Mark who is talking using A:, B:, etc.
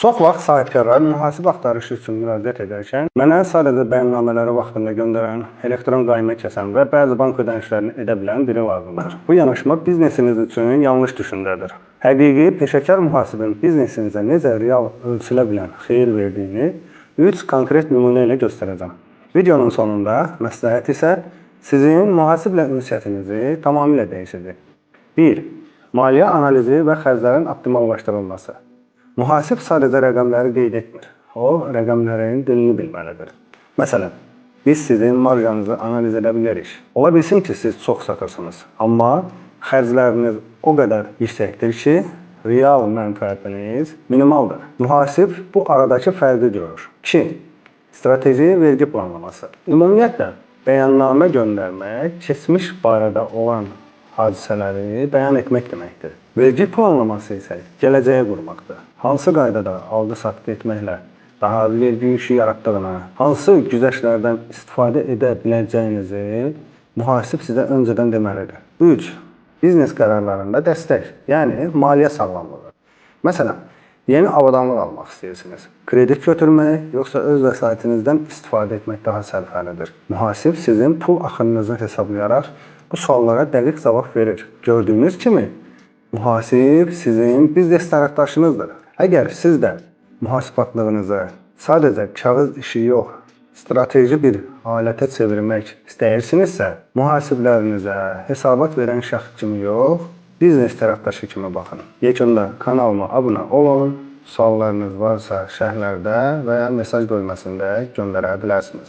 A: Çox vaxt sahibkarlar mühasibə axtarışı üçün müraciət edərkən mənə sadəcə bəyannamələri vaxtında göndərən, elektron qayma kəsən və bəzi bank ödənişlərini edə bilən biri lazımdır. Bu yanaşma biznesiniz üçün yanlış düşüncədir. Həqiqi peşəkar mühasibin biznesinizə necə real ölçülə bilən xeyir verdiyini 3 konkret nümunə ilə göstərəcəm. Videonun sonunda məsləhət isə sizin mühasiblə ünsiyyətinizi tamamilə dəyişəcək. 1. Maliyyə analizi və xərclərin optimallaşdırılması. Mühasib sadəcə rəqəmləri qeyd etmir. O, rəqəmlərin dilini bilməlidir. Məsələn, biz sizin marjanızı analiz edə bilərik. Ola bilsin ki, siz çox satırsınız, amma xərcləriniz o qədər yüksəkdir ki, real mənfəətiniz minimaldır. Mühasib bu aradakı fərqi görür. 2. Strateji vergi planlaması. Ümumiyyətlə, bəyannamə göndərmək keçmiş barədə olan hadisələri bəyan etmək deməkdir. Vergi planlaması isə gələcəyə qurmaqdır. Hansı qaydada aldı-satqı etməklə daha az vergi yükü yaratdığını, hansı güzəştlərdən istifadə edə biləcəyinizi mühasib sizə öncədən deməlidir. 3. Biznes qərarlarında dəstək, yəni maliyyə sağlamlığı. Məsələn, yeni avadanlıq almaq istəyirsiniz. Kredit götürmək, yoxsa öz vəsaitinizdən istifadə etmək daha sərfəlidir. Mühasib sizin pul axınınızı hesablayaraq bu suallara dəqiq cavab verir. Gördüyünüz kimi, mühasib sizin biznes tərəfdaşınızdır. Əgər siz də mühasibatlığınızı sadəcə kağız işi yox, strateji bir alətə çevirmək istəyirsinizsə, mühasiblərinizə hesabat verən şəxs kimi yox, biznes tərəfdaşı kimi baxın. Yekunda kanalıma abunə olun, suallarınız varsa şərhlərdə və ya mesaj bölməsində göndərə bilərsiniz.